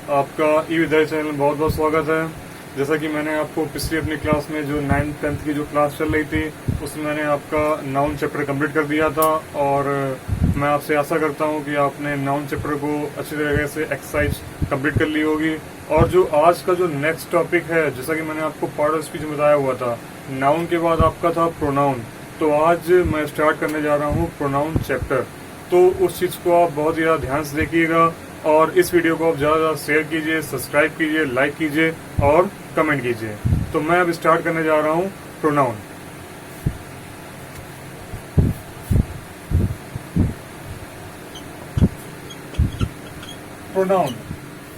आपका ई विद्यालय चैनल में बहुत बहुत स्वागत है। जैसा कि मैंने आपको पिछली अपनी क्लास में जो 9th 10th की जो क्लास चल रही थी उसमें मैंने आपका नाउन चैप्टर कंप्लीट कर दिया था और मैं आपसे आशा करता हूं कि आपने नाउन चैप्टर को अच्छी तरीके से एक्सरसाइज कंप्लीट कर ली होगी। और जो आज का जो नेक्स्ट टॉपिक है, जैसा कि मैंने आपको पार्ट ऑफ स्पीच में बताया हुआ था, नाउन के बाद आपका था प्रोनाउन। तो आज मैं स्टार्ट करने जा रहा हूँ प्रोनाउन चैप्टर। तो उस चीज़ को आप बहुत ज़्यादा ध्यान से देखिएगा और इस वीडियो को आप ज़्यादा से ज़्यादा शेयर कीजिए, सब्सक्राइब कीजिए, लाइक कीजिए और कमेंट कीजिए। तो मैं अब स्टार्ट करने जा रहा हूँ प्रोनाउन। प्रोनाउन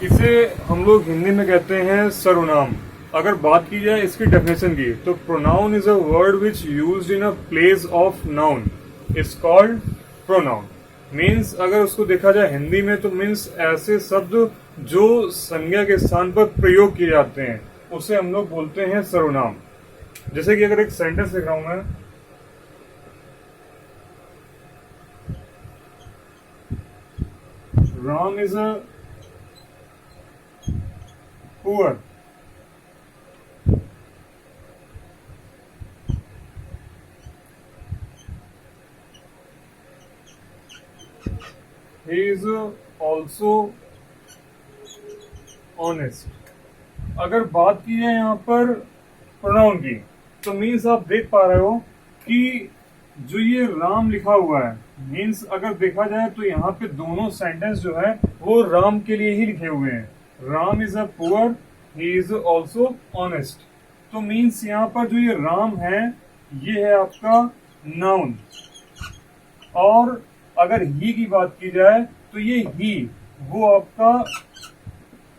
इसे हम लोग हिंदी में कहते हैं सर्वनाम। अगर बात की जाए इसकी डेफिनेशन की, तो pronoun is a word which used in a place of noun is called pronoun. Means अगर उसको देखा जाए हिंदी में तो मीन्स ऐसे शब्द जो संज्ञा के स्थान पर प्रयोग किए जाते हैं उसे हम लोग बोलते हैं सर्वनाम। जैसे कि अगर एक सेंटेंस लिख रहा हूं मैं, Ram is a poor, he is also honest। अगर बात की जाए यहाँ पर प्रोनाउन की, तो मीन्स आप देख पा रहे हो कि जो ये राम लिखा हुआ है, मीन्स अगर देखा जाए तो यहाँ पे दोनों सेंटेंस जो है वो राम के लिए ही लिखे हुए हैं। Ram is a poor, he is also honest. तो मीन्स यहाँ पर जो ये राम है ये है आपका नाउन। और अगर ही की बात की जाए तो ये ही वो आपका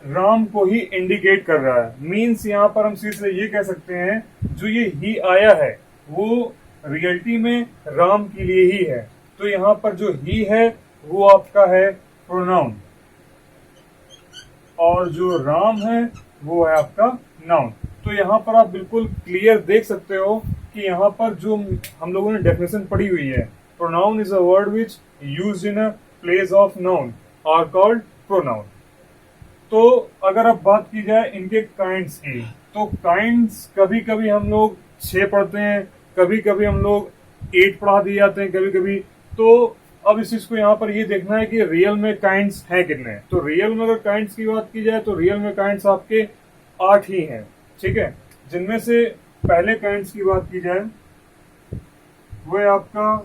राम को ही इंडिकेट कर रहा है। मीन्स यहाँ पर हम सीधे ये कह सकते हैं जो ये ही आया है वो रियलिटी में राम के लिए ही है। तो यहाँ पर जो ही है वो आपका है प्रोनाउन और जो राम है वो है आपका नाउन। तो यहाँ पर आप बिल्कुल क्लियर देख सकते हो कि यहाँ पर जो हम लोगों ने डेफिनेशन पढ़ी हुई है, pronoun is a word which used in a place of noun are called pronoun. तो अगर अब बात की जाए इनके काइंड्स की, तो काइंड्स कभी कभी हम लोग 6 पढ़ते हैं, कभी कभी हम लोग 8 पढ़ा दिए जाते हैं कभी कभी। तो अब इस चीज को यहाँ पर ये देखना है कि रियल में काइंड्स हैं कितने। तो रियल में अगर काइंड्स की बात की जाए तो रियल में काइंड्स आपके 8 ही हैं, ठीक है। जिनमें से पहले काइंड्स की बात की जाए वो है आपका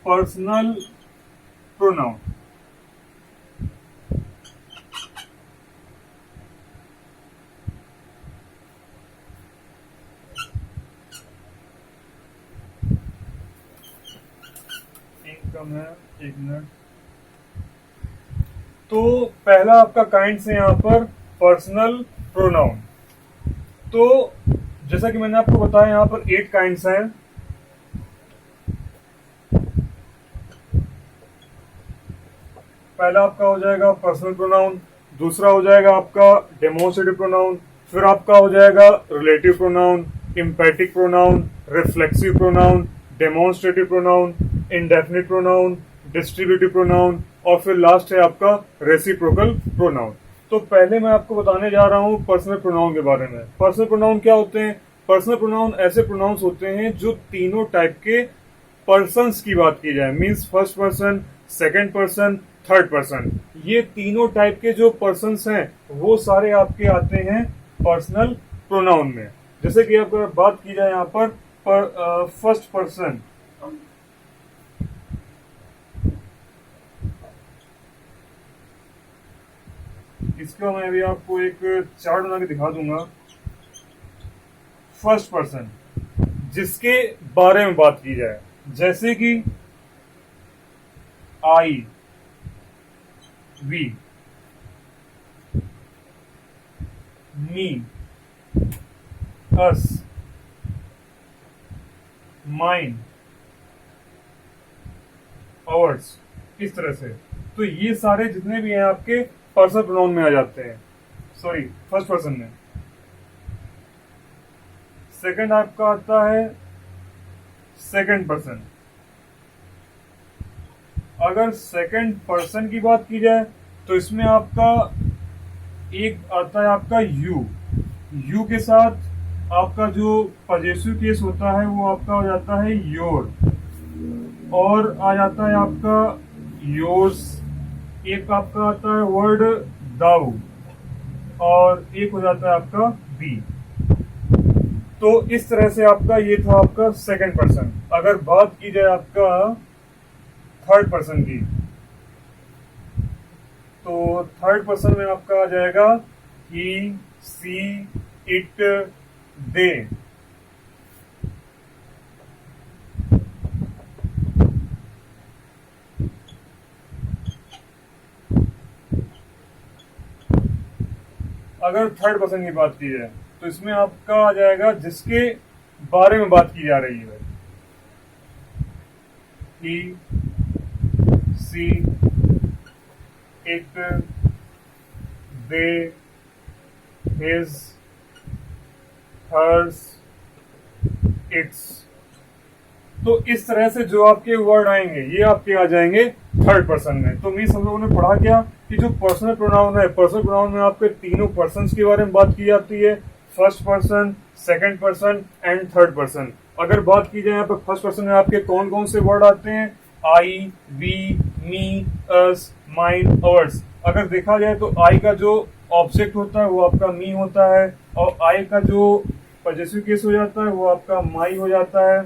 पर्सनल प्रोनाउन। कम है, 1 मिनट। तो पहला आपका काइंड्स है यहाँ पर पर्सनल प्रोनाउन। तो जैसा कि मैंने आपको बताया यहाँ पर 8 काइंड्स हैं। पहला आपका हो जाएगा पर्सनल प्रोनाउन, दूसरा हो जाएगा आपका डेमोन्स्ट्रेटिव प्रोनाउन, फिर आपका हो जाएगा relative pronoun, emphatic pronoun, reflexive pronoun, demonstrative pronoun, indefinite pronoun, distributive pronoun और फिर लास्ट है आपका रेसिप्रोकल प्रोनाउन। तो पहले मैं आपको बताने जा रहा हूं पर्सनल प्रोनाउन के बारे में। पर्सनल प्रोनाउन क्या होते हैं? पर्सनल प्रोनाउन ऐसे प्रोनाउंस होते हैं जो तीनों टाइप के पर्सन्स की बात की जाए, means first person, second person, third person, ये तीनों टाइप के जो पर्सन्स हैं वो सारे आपके आते हैं पर्सनल प्रोनाउन में। जैसे कि अगर बात की जाए यहाँ पर फर्स्ट पर्सन, इसका मैं अभी आपको एक चार्ट बना के दिखा दूंगा। फर्स्ट पर्सन जिसके बारे में बात की जाए, जैसे कि I, we, me, us, mine, ours, इस तरह से। तो ये सारे जितने भी हैं आपके पर्सनल प्रोनाउन में आ जाते हैं, सॉरी फर्स्ट पर्सन में। सेकंड आपका आता है सेकंड पर्सन। अगर सेकंड पर्सन की बात की जाए तो इसमें आपका एक आता है आपका यू। यू के साथ आपका जो पजेसिव केस होता है वो आपका हो जाता है योर, और आ जाता है आपका योर्स। एक आपका आता है वर्ड दाउ, और एक हो जाता है आपका बी। तो इस तरह से आपका ये था आपका सेकंड पर्सन। अगर बात की जाए आपका थर्ड पर्सन की, तो थर्ड पर्सन में आपका आ जाएगा ही, सी, इट, दे। अगर थर्ड पर्सन की बात की जाए तो इसमें आपका आ जाएगा जिसके बारे में बात की जा रही है। He, she, it, they, his, hers, its. तो इस तरह से जो आपके वर्ड आएंगे ये आपके आ जाएंगे थर्ड पर्सन में। तो मीन्स हम लोगों ने पढ़ा क्या कि जो पर्सनल प्रोनाउन है, पर्सनल प्रोनाउन में आपके तीनों पर्सन्स के बारे में बात की जाती है, first person, second person and third person. अगर बात की जाए यहाँ पर फर्स्ट पर्सन में आपके कौन कौन से वर्ड आते हैं, I, we, me, us, mine, ours. अगर देखा जाए तो आई का जो ऑब्जेक्ट होता है वो आपका मी होता है, और आई का जो पॉजेसिव केस हो जाता है वो आपका माई हो जाता है।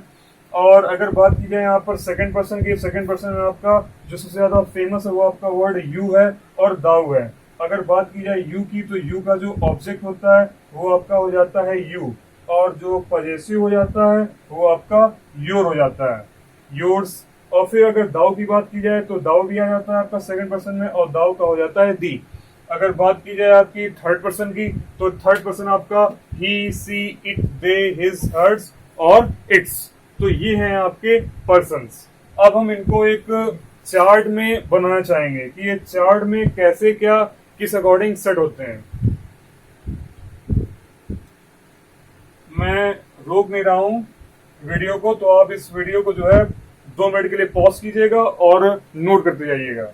और अगर बात की जाए यहाँ पर सेकंड पर्सन की, सेकंड पर्सन में आपका जो सबसे ज्यादा फेमस है वो आपका वर्ड यू है और दाऊ है। अगर बात की जाए यू की, तो यू का जो ऑब्जेक्ट होता है वो आपका हो जाता है यू, और जो पॉजेसिव हो जाता है वो आपका योर हो जाता है, योर्स। और फिर अगर दाऊ की बात की जाए तो दाऊ भी आ जाता है आपका सेकंड पर्सन में, और दाऊ का हो जाता है दी। अगर बात की जाए आपकी थर्ड पर्सन की, तो थर्ड पर्सन आपका ही, she, it, they, his, hers और इट्स। तो ये हैं आपके पर्सन्स। अब हम इनको एक चार्ट में बनाना चाहेंगे कि ये चार्ट में कैसे क्या किस अकॉर्डिंग सेट होते हैं। मैं रोक नहीं रहा हूं वीडियो को, तो आप इस वीडियो को जो है 2 मिनट के लिए पॉज कीजिएगा और नोट करते जाइएगा।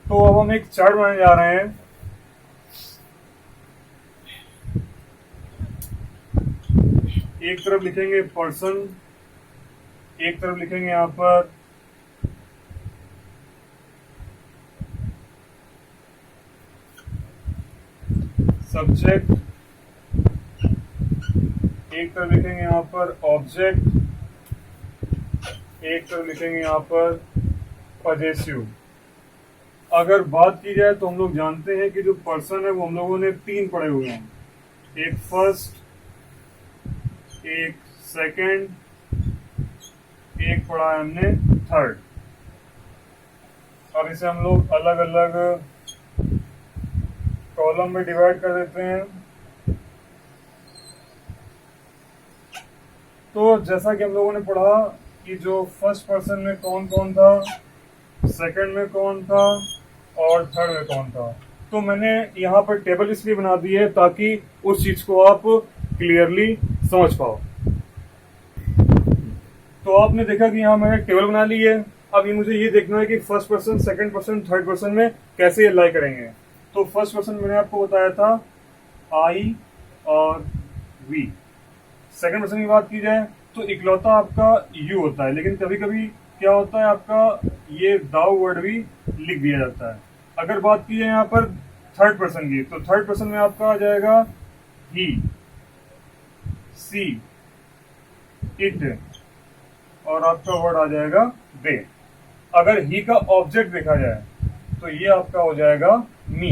तो अब हम एक चार्ट बनाने जा रहे हैं। एक तरफ लिखेंगे पर्सन, एक तरफ लिखेंगे यहां पर सब्जेक्ट, एक तरफ लिखेंगे यहां पर ऑब्जेक्ट, एक तरफ लिखेंगे यहां पर पॉजेसिव। अगर बात की जाए तो हम लोग जानते हैं कि जो पर्सन है वो हम लोगों ने 3 पढ़े हुए हैं, एक फर्स्ट, एक सेकंड, एक पढ़ा है हमने थर्ड। अब इसे हम लोग अलग अलग कॉलम में डिवाइड कर देते हैं। तो जैसा कि हम लोगों ने पढ़ा कि जो फर्स्ट पर्सन में कौन कौन था, सेकंड में कौन था और थर्ड में कौन था, तो मैंने यहाँ पर टेबल इसलिए बना दी है ताकि उस चीज को आप क्लियरली समझ पाओ। तो आपने देखा कि यहाँ मैंने टेबल बना ली है। अब ये मुझे ये देखना है कि first person, second person, third person में कैसे ये लाई करेंगे। तो फर्स्ट पर्सन मैंने आपको बताया था आई और वी। सेकंड पर्सन की बात की जाए तो इकलौता आपका यू होता है, लेकिन कभी कभी क्या होता है आपका ये दाऊ वर्ड भी लिख दिया जाता है। अगर बात की जाए यहाँ पर थर्ड पर्सन की, तो थर्ड पर्सन में आपका आ जाएगा ही, सी, इट और आपका वर्ड आ जाएगा दे। अगर ही का ऑब्जेक्ट देखा जाए तो ये आपका हो जाएगा मी।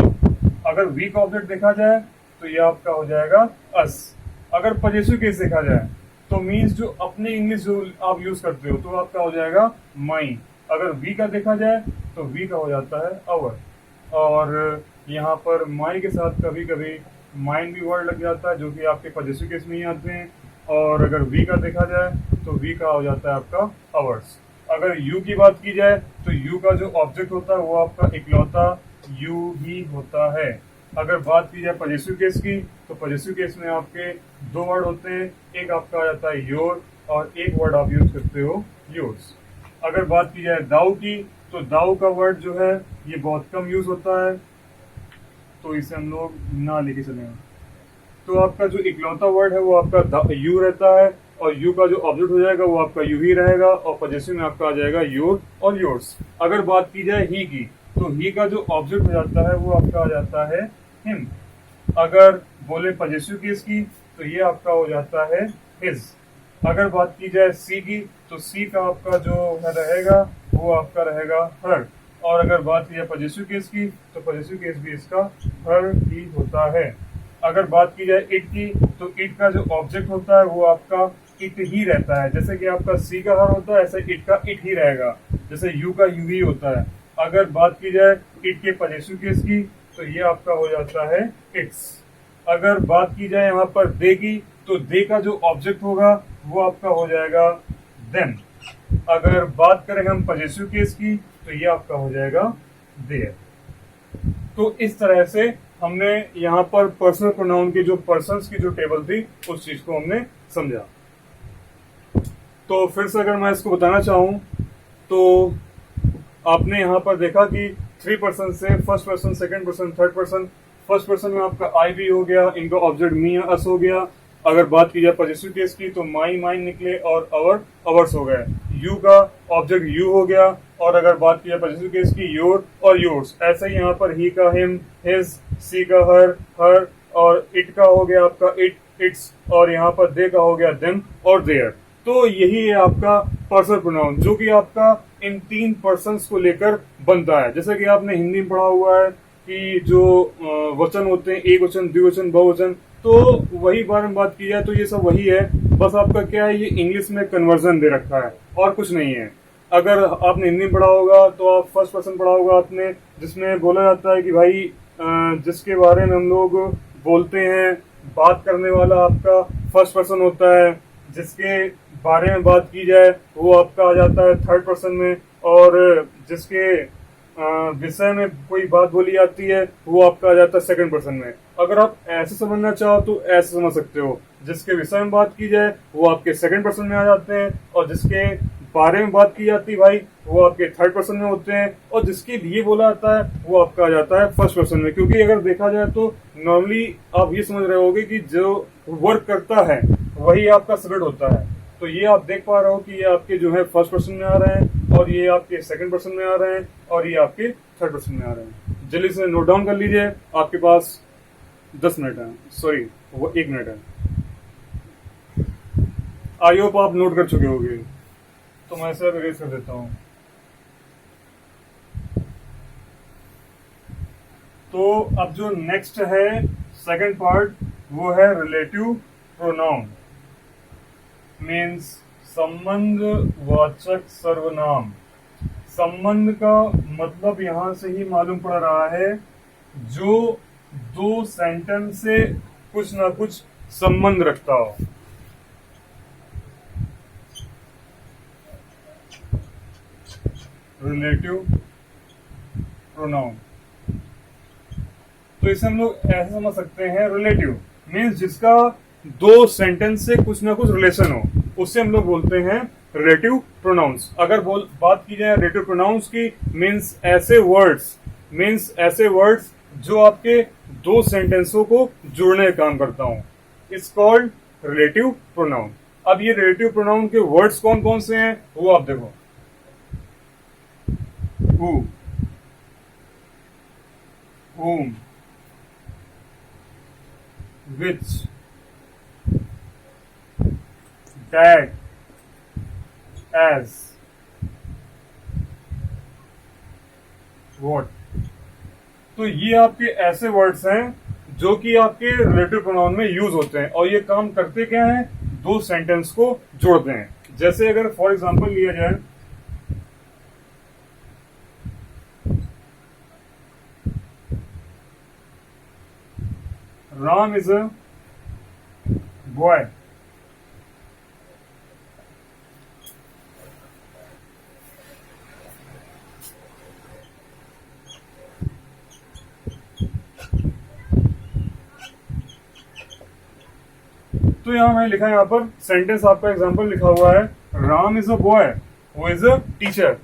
अगर वी का ऑब्जेक्ट देखा जाए तो ये आपका हो जाएगा अस। अगर पॉजेसिव केस देखा जाए तो मीन्स जो अपने इंग्लिश जो आप यूज करते हो तो आपका हो जाएगा माई। अगर वी का देखा जाए तो वी का हो जाता है अवर। और यहाँ पर माई के साथ कभी कभी माइन भी वर्ड लग जाता है जो कि आपके पॉजेसिव केस में ही आते हैं। और अगर वी का देखा जाए तो वी का हो जाता है आपका अवर्स। अगर यू की बात की जाए तो यू का जो ऑब्जेक्ट होता है वो आपका इकलौता यू ही होता है। अगर बात की जाए पॉजेसिव केस की, तो पॉजेसिव केस में आपके दो वर्ड होते हैं, एक आपका आ जाता है योर और एक वर्ड आप यूज करते हो योर्स। अगर बात की जाए दाऊ की, तो दाऊ का वर्ड जो है ये बहुत कम यूज होता है, तो इसे हम लोग ना लेके चलेंगे। तो आपका जो इकलौता वर्ड है वो आपका यू रहता है, और यू का जो ऑब्जेक्ट हो जाएगा वो आपका यू ही रहेगा, और पॉजेसिव में आपका आ जाएगा योर और योर्स। अगर बात की जाए ही की, तो ही का जो ऑब्जेक्ट हो जाता है वो आपका आ जाता है हिम। अगर बोले पॉजेसिव केस की, तो ये आपका हो जाता है हिज। अगर बात की जाए सी की, तो सी का आपका जो रहेगा वो आपका रहेगा हर। और अगर बात की जाए पॉजेसिव केस की, तो पॉजेसिव केस भी इसका हर ही होता है। अगर बात की जाए इट की, तो इट का जो ऑब्जेक्ट होता है वो आपका इट ही रहता है। जैसे कि आपका सी का हर होता है, ऐसे इट का इट ही रहेगा, जैसे यू का यू ही होता है। अगर बात की जाए इट के पॉजेसिव केस की, तो ये आपका हो जाता है इट्स। अगर बात की जाए यहाँ पर दे की, तो दे का जो ऑब्जेक्ट होगा वो आपका हो जाएगा देम। अगर बात करें हम पॉजेसिव केस की, तो ये आपका हो जाएगा देयर। तो इस तरह से हमने यहाँ पर पर्सनल प्रोनाउन की जो पर्सन्स की जो टेबल थी उस चीज को हमने समझा। तो फिर से अगर मैं इसको बताना चाहूं, तो आपने यहाँ पर देखा कि 3 पर्सन से first person, second person, third person. First person में आपका आई भी हो गया, इनका ऑब्जेक्ट मी अस हो गया। अगर बात की जाए पॉजेसिव केस की, तो माई माइन निकले और अवर अवर्स हो गए। यू का ऑब्जेक्ट यू हो गया, और अगर बात की जाए पॉजेसिव केस की, योर और योर्स। ऐसे ही यहाँ पर ही का हिम, हिज, सी का हर, और इट का हो गया आपका इट, इट्स, और यहाँ पर दे का हो गया देम और देयर। तो यही है आपका पर्सनल प्रोनाउन, जो कि आपका इन 3 पर्सन्स को लेकर बनता है। जैसे कि आपने हिंदी में पढ़ा हुआ है कि जो वचन होते हैं, एक वचन, द्विवचन, बहुवचन, तो वही बारे में बात की जाए तो ये सब वही है। बस आपका क्या है, ये इंग्लिश में कन्वर्जन दे रखा है और कुछ नहीं है। अगर आपने हिंदी में पढ़ा होगा तो आप फर्स्ट पर्सन पढ़ा होगा आपने, जिसमें बोला जाता है कि भाई जिसके बारे में हम लोग बोलते हैं, बात करने वाला आपका फर्स्ट पर्सन होता है। जिसके बारे में बात की जाए वो आपका आ जाता है थर्ड पर्सन में, और जिसके विषय में कोई बात बोली जाती है वो आपका आ जाता है सेकंड पर्सन में। अगर आप ऐसे समझना चाहो तो ऐसे समझ सकते हो, जिसके विषय में बात की जाए वो आपके सेकंड पर्सन में आ जाते हैं, और जिसके बारे में बात की जाती है भाई वो आपके थर्ड पर्सन में होते हैं, और जिसके लिए बोला जाता है वो आपका आ जाता है फर्स्ट पर्सन में। क्योंकि अगर देखा जाए तो नॉर्मली आप ये समझ रहे होगे कि जो वर्क करता है वही आपका सब्जेक्ट होता है। तो ये आप देख पा रहे हो कि ये आपके जो है फर्स्ट पर्सन में आ रहे हैं, और ये आपके सेकंड पर्सन में आ रहे हैं, और ये आपके थर्ड पर्सन में आ रहे हैं। जल्दी से नोट डाउन कर लीजिए, आपके पास 10 मिनट है, सॉरी वो 1 मिनट है। आई होप आप नोट कर चुके होंगे, तो मैं इसे इरेज कर देता हूं। तो अब जो नेक्स्ट है सेकंड पार्ट, वो है रिलेटिव प्रोनाउन, मीन्स संबंध वाचक सर्वनाम। संबंध का मतलब यहां से ही मालूम पड़ रहा है, जो 2 सेंटेंस से कुछ ना कुछ संबंध रखता हो। रिलेटिव प्रोनाउन, तो इसे हम लोग ऐसे समझ सकते हैं, रिलेटिव मीन्स जिसका 2 सेंटेंस से कुछ ना कुछ रिलेशन हो, उससे हम लोग बोलते हैं रिलेटिव प्रोनाउंस। अगर बात की जाए रिलेटिव प्रोनाउंस की, मीन्स ऐसे वर्ड्स जो आपके 2 सेंटेंसों को जोड़ने का काम करता हूं, इट्स कॉल्ड रिलेटिव प्रोनाउन। अब ये रिलेटिव प्रोनाउन के वर्ड्स कौन कौन से हैं वो आप देखो। who, whom, which, that, as, what। तो ये आपके ऐसे वर्ड्स हैं जो कि आपके रिलेटिव प्रोनाउन में यूज होते हैं, और ये काम करते क्या हैं, 2 सेंटेंस को जोड़ते हैं। जैसे अगर फॉर एग्जांपल लिया जाए, राम इज अ बॉय, तो यहाँ मैंने लिखा है, यहाँ पर सेंटेंस आपका एग्जांपल लिखा हुआ है, Ram is a boy who is a teacher.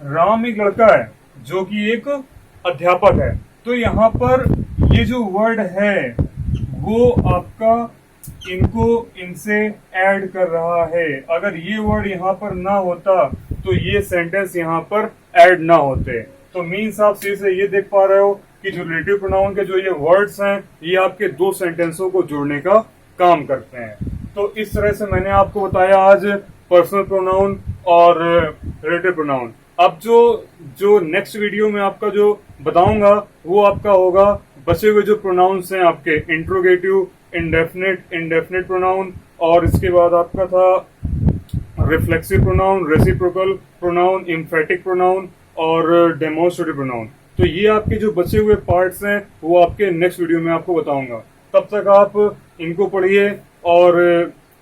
Ram एक लड़का है जो कि एक अध्यापक है। तो यहाँ पर ये जो वर्ड है वो आपका इनको इनसे ऐड कर रहा है। अगर ये वर्ड यहाँ पर ना होता तो ये सेंटेंस यहाँ पर ऐड ना होते। तो मीन्स आप से ये देख पा रहे हो कि जो रिलेटिव प्रोनाउन के जो ये वर्ड्स हैं ये आपके दो सेंटेंसों को जोड़ने का काम करते हैं। तो इस तरह से मैंने आपको बताया आज पर्सनल प्रोनाउन और रिलेटिव प्रोनाउन। अब जो नेक्स्ट वीडियो में आपका जो बताऊंगा वो आपका होगा बचे हुए जो प्रोनाउंस हैं आपके इंट्रोगेटिव, इंडेफिनिट प्रोनाउन, और इसके बाद आपका था reflexive pronoun, reciprocal pronoun, emphatic pronoun और डेमोन्स्ट्रेटिव प्रोनाउन। तो ये आपके जो बचे हुए पार्ट्स हैं वो आपके नेक्स्ट वीडियो में आपको बताऊंगा। तब तक आप इनको पढ़िए और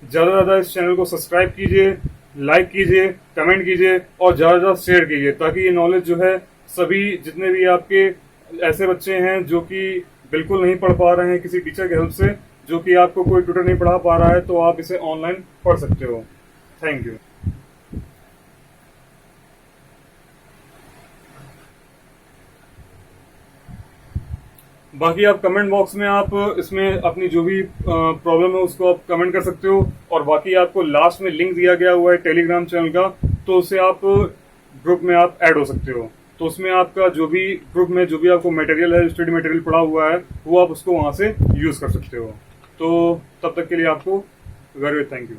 ज्यादा से ज्यादा इस चैनल को सब्सक्राइब कीजिए, लाइक कीजिए, कमेंट कीजिए और ज्यादा से ज्यादा शेयर कीजिए, ताकि ये नॉलेज जो है सभी जितने भी आपके ऐसे बच्चे हैं जो कि बिल्कुल नहीं पढ़ पा रहे हैं किसी टीचर के हेल्प से, जो कि आपको कोई ट्यूटर नहीं पढ़ा पा रहा है, तो आप इसे ऑनलाइन पढ़ सकते हो। Thank you. बाकी आप कमेंट बॉक्स में आप इसमें अपनी जो भी प्रॉब्लम है उसको आप कमेंट कर सकते हो। और बाकी आपको लास्ट में लिंक दिया गया हुआ है टेलीग्राम चैनल का, तो उससे आप ग्रुप में आप ऐड हो सकते हो। तो उसमें आपका जो भी ग्रुप में जो भी आपको मटेरियल है, स्टडी मटेरियल पड़ा हुआ है, वो आप उसको वहां से यूज कर सकते हो। तो तब तक के लिए आपको वेरी थैंक यू।